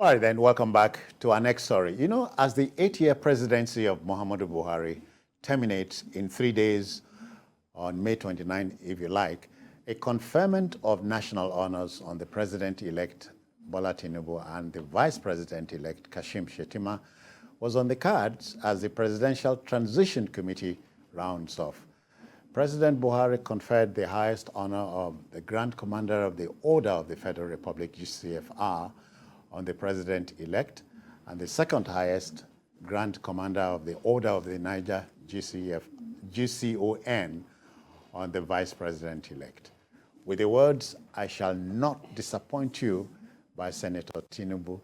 All right, then, welcome back to our next story. You know, as the 8-year presidency of Muhammadu Buhari terminates in 3 days on May 29, if you like, a conferment of national honors on the president-elect Bola Tinubu and the vice president-elect Kashim Shettima was on the cards as the Presidential Transition Committee rounds off. President Buhari conferred the highest honor of the Grand Commander of the Order of the Federal Republic, GCFR, on the president-elect, and the second highest Grand Commander of the Order of the Niger, GCON, on the vice president-elect. With the words, "I shall not disappoint you," by Senator Tinubu,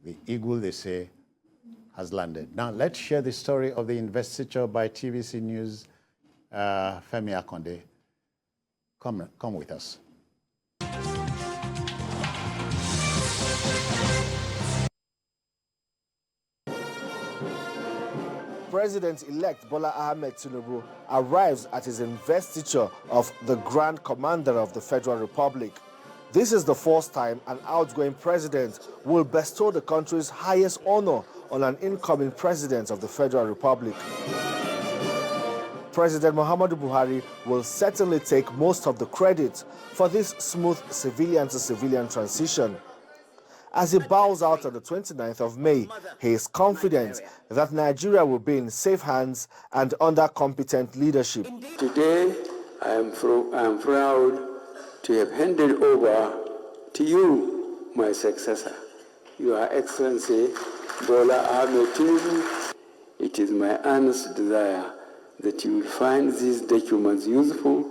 the eagle, they say, has landed. Now, let's share the story of the investiture by TVC News, Femi Akonde. Come with us. President-elect Bola Ahmed Tinubu arrives at his investiture of the Grand Commander of the Federal Republic. This is the first time an outgoing president will bestow the country's highest honor on an incoming president of the Federal Republic. President Muhammadu Buhari will certainly take most of the credit for this smooth civilian-to-civilian transition. As he bows out on the 29th of May, he is confident that Nigeria will be in safe hands and under competent leadership. Today, I am proud to have handed over to you, my successor, Your Excellency Bola Ahmed Tinubu. It is my earnest desire that you will find these documents useful,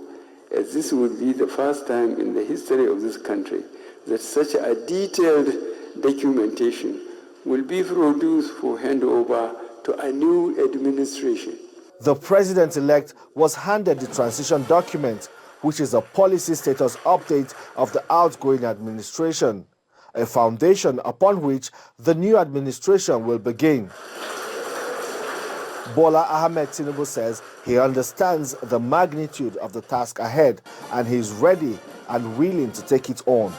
as this will be the first time in the history of this country that such a detailed documentation will be produced for handover to a new administration. The president-elect was handed the transition document, which is a policy status update of the outgoing administration, a foundation upon which the new administration will begin. Bola Ahmed Tinubu says he understands the magnitude of the task ahead and he is ready and willing to take it on.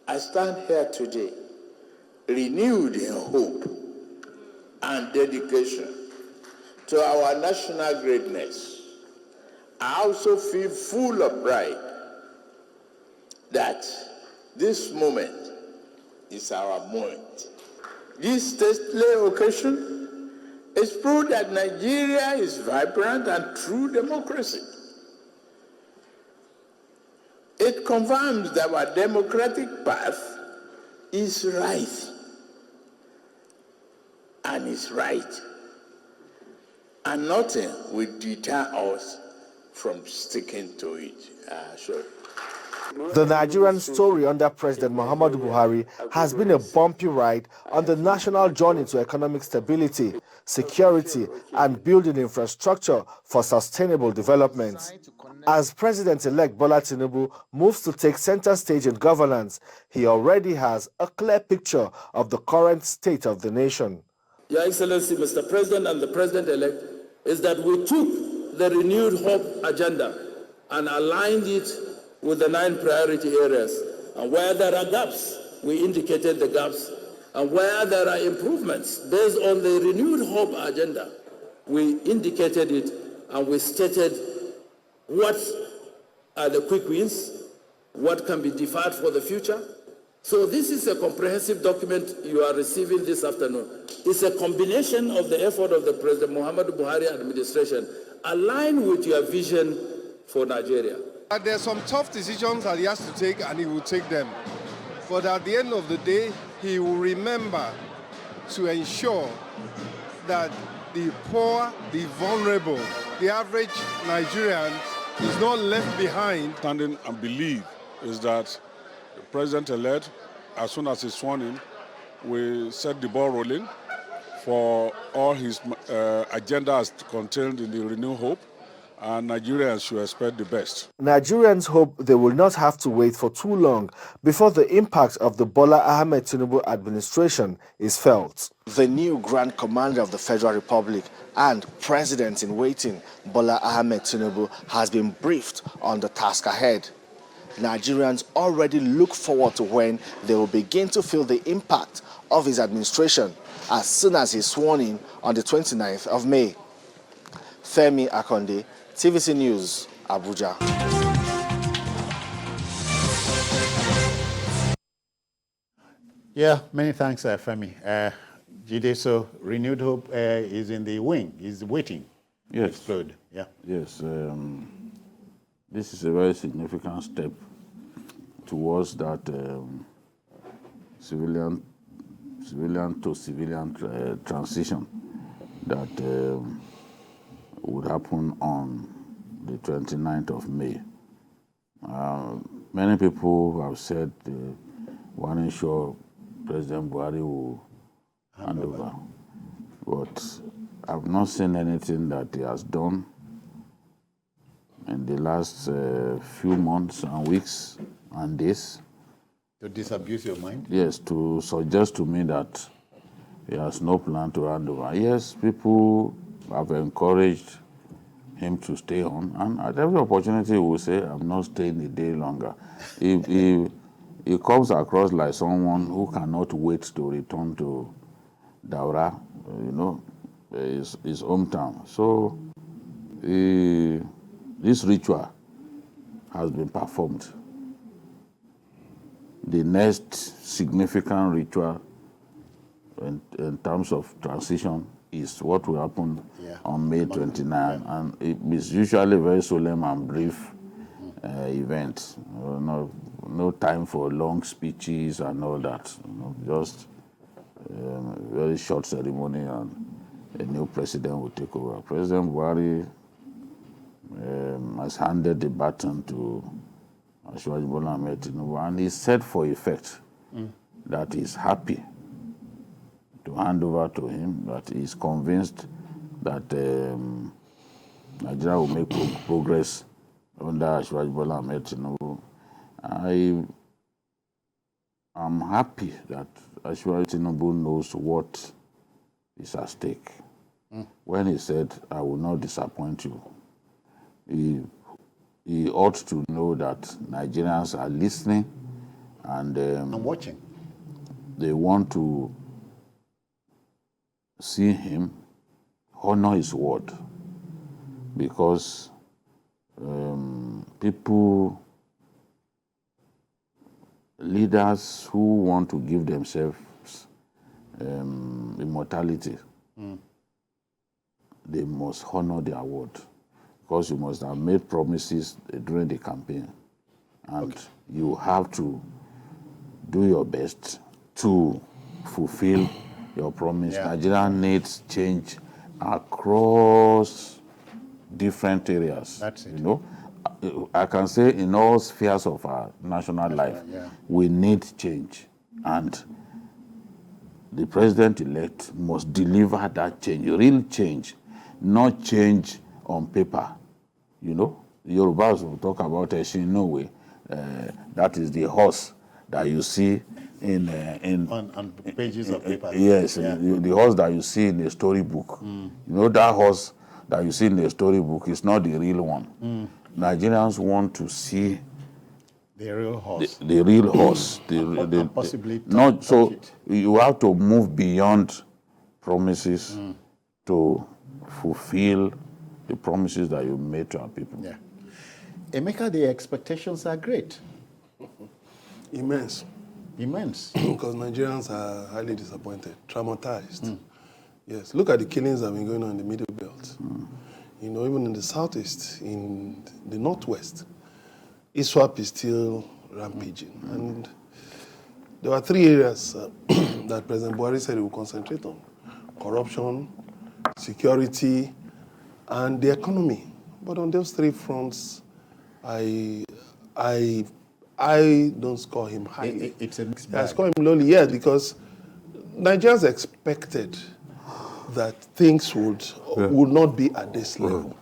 I stand here today renewed in hope and dedication to our national greatness. I also feel full of pride that this moment is our moment. This stately occasion is proof that Nigeria is vibrant and true democracy. It confirms that our democratic path is right and is right, and nothing will deter us from sticking to it. The Nigerian story under President Muhammadu Buhari has been a bumpy ride on the national journey to economic stability, security, and building infrastructure for sustainable development. As President-elect Bola Tinubu moves to take center stage in governance, he already has a clear picture of the current state of the nation. Your Excellency, Mr. President and the President-elect, is that we took the renewed hope agenda and aligned it with the 9 priority areas. And where there are gaps, we indicated the gaps. And where there are improvements, based on the renewed hope agenda, we indicated it and we stated what are the quick wins, what can be deferred for the future. So this is a comprehensive document you are receiving this afternoon. It's a combination of the effort of the President Muhammadu Buhari administration aligned with your vision for Nigeria. There are some tough decisions that he has to take, and he will take them. But at the end of the day, he will remember to ensure that the poor, the vulnerable, the average Nigerian is not left behind. Standing and believe is that the president-elect, as soon as he's sworn in, will set the ball rolling for all his agendas contained in the Renew Hope, and Nigerians should expect the best. Nigerians hope they will not have to wait for too long before the impact of the Bola Ahmed Tinubu administration is felt. The new Grand Commander of the Federal Republic and President-in-waiting Bola Ahmed Tinubu has been briefed on the task ahead. Nigerians already look forward to when they will begin to feel the impact of his administration as soon as he's sworn in on the 29th of May. Femi Akonde, TVC News, Abuja. Yeah, many thanks, Femi. Jide, so renewed hope is in the wing, is waiting to explode. Yeah. Yes, this is a very significant step towards that civilian to civilian transition that would happen on the 29th of May. Many people have said they want to ensure President Buhari will hand over, but I've not seen anything that he has done in the last few months and weeks and days. To disabuse your mind? Yes, to suggest to me that he has no plan to hand over. Yes, people have encouraged him to stay on, and at every opportunity he will say, I'm not staying a day longer. He comes across like someone who cannot wait to return to Daura, his hometown. So this ritual has been performed. The next significant ritual in terms of transition is what will happen on May 29, and it is usually a very solemn and brief event. No time for long speeches and all that. Just a very short ceremony, and a new president will take over. President Buhari has handed the baton to Asiwaju Bola Tinubu, and he said for effect that he's happy to hand over to him, that he's convinced that Nigeria will make progress under Asiwaju Bola Tinubu. I am happy that Asiwaju Tinubu knows what is at stake. When he said, I will not disappoint you, he ought to know that Nigerians are listening and watching. They want to see him honor his word, because leaders who want to give themselves immortality, they must honor their word, because you must have made promises during the campaign, and you have to do your best to fulfill your promise. Nigeria needs change across different areas. That's it. I can say in all spheres of our national life, we need change, and the president-elect must deliver that change, real change, not change on paper. Yorubas will talk about Eshinowe, that is the horse that you see on pages of paper. Yes, the horse that you see in a storybook. That horse that you see in the storybook is not the real one. Nigerians want to see the real horse. The real horse. Possibly not so it. You have to move beyond promises to fulfill the promises that you made to our people. Yeah. Emeka, the expectations are great. Immense. Because Nigerians are highly disappointed, traumatized. Yes, look at the killings that have been going on in the Middle Belt. Even in the Southeast, in the Northwest, ISWAP is still rampaging. And there were 3 areas that President Buhari said he would concentrate on: corruption, security, and the economy. But on those 3 fronts, I don't score him highly. It's a mixed bag. I score him lowly, yes, because Nigerians expected that things would not be at this level.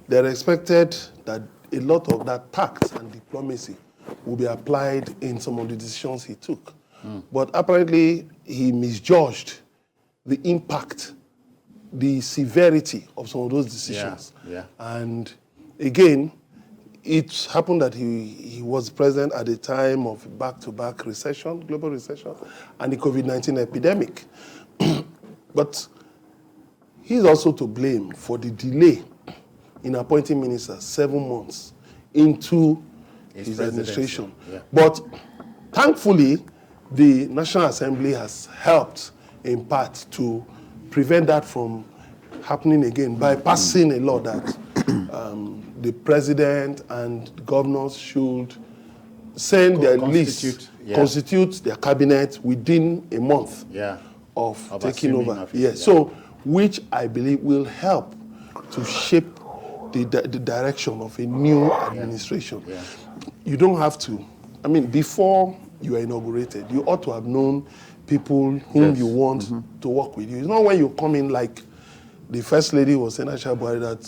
They expected that a lot of that tact and diplomacy will be applied in some of the decisions he took. But apparently, he misjudged the impact, the severity of some of those decisions. And again, it happened that he was president at a time of back-to-back recession, global recession, and the COVID-19 epidemic. But he's also to blame for the delay in appointing ministers 7 months into his administration. Yeah. But thankfully, the National Assembly has helped in part to prevent that from happening again by passing a law that the president and governors should send their list, constitute their cabinet within a month of taking over. So, which I believe will help to shape the direction of a new administration. You don't have to, I mean, before you are inaugurated, you ought to have known people whom you want to work with you. It's not when you come in like the First Lady was saying, Asiwaju Bola, that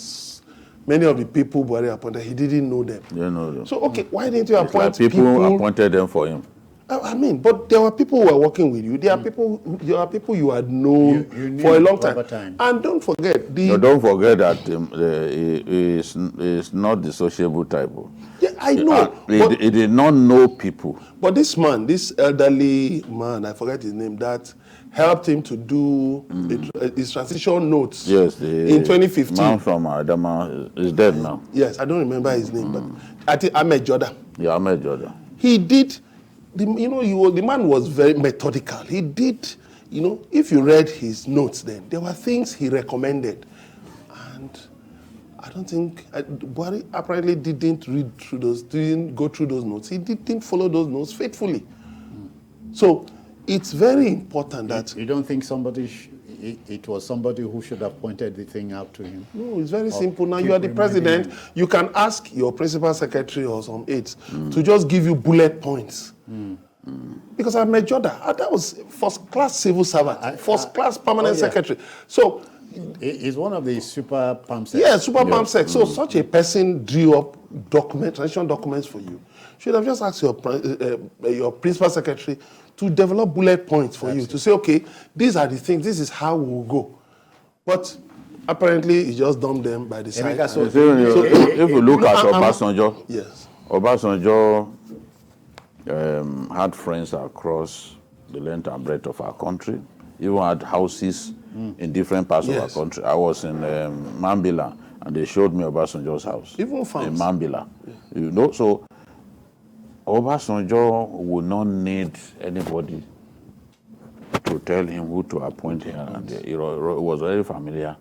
many of the people Buhari appointed, he didn't know them. You know them. So, okay, why didn't you appoint people appointed them for him. I mean, but there were people who were working with you. There are people you had known for a long time. And don't forget don't forget that he is not the sociable type. Yeah, I know. He did not know people. But this man, this elderly man, I forget his name, that helped him to do his transition notes. Yes, in 2015. Man from Adama is dead now. Yes, I don't remember his name, but I think Ahmed Joda. Yeah, Ahmed Joda. He did. The man was very methodical. He did, if you read his notes then, there were things he recommended. And I don't think, Buhari apparently didn't go through those notes. He didn't follow those notes faithfully. So it's very important that... You don't think it was somebody who should have pointed the thing out to him? No, it's very simple. Now you are the president. You can ask your principal secretary or some aides to just give you bullet points. Because I met Joda. That was first-class civil servant, first-class permanent secretary. So he's one of the super PAMSEC. Yeah, super PAMSEC. So such a person drew up transition documents for you. Should have just asked your principal secretary to develop bullet points for you to say, okay, these are the things. This is how we will go. But apparently, he just dumped them by the side. If you look at Obasanjo, Obasanjo had friends across the length and breadth of our country. Even had houses in different parts of our country. I was in Mambila, and they showed me Obasanjo's house. Even farms. In Mambila. So Obasanjo would not need anybody to tell him who to appoint here. And he was very familiar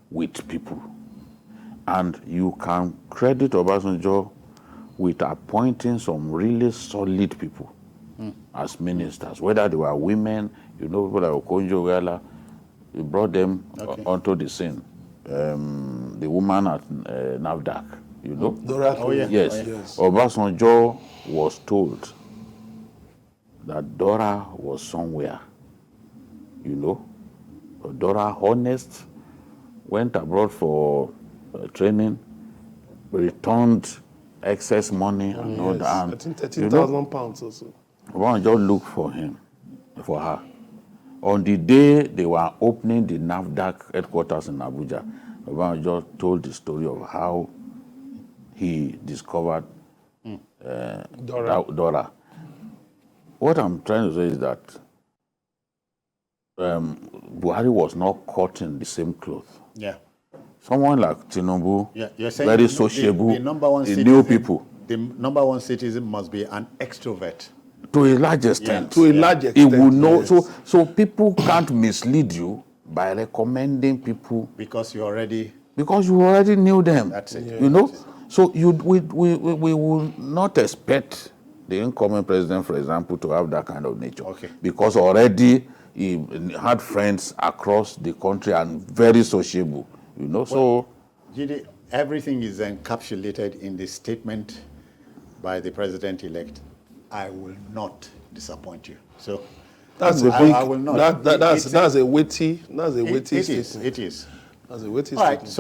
with people. And you can credit Obasanjo with appointing some really solid people as ministers, whether they were women, people like Okonjo Iweala, he brought them onto the scene. The woman at NAFDAC, Dora. Yes. Obasanjo was told that Dora was somewhere, Dora, honest, went abroad for training, returned excess money and all that. I think 13,000 pounds or so. Obasanjo looked for her. On the day they were opening the NAFDAC headquarters in Abuja, Obasanjo told the story of how he discovered Dora. What I'm trying to say is that Buhari was not caught in the same cloth. Yeah. Someone like Tinubu, you're saying very sociable, the new people. The number one citizen must be an extrovert. To a large extent. To a large extent. He will know. So people can't mislead you by recommending people. Because you already knew them. That's it. So we will not expect the incoming president, for example, to have that kind of nature. Okay. Because already he had friends across the country and very sociable. So Jide, everything is encapsulated in the statement by the president-elect. I will not disappoint you. So that's I will not. That's a weighty statement. It is. That's a weighty All right. statement. So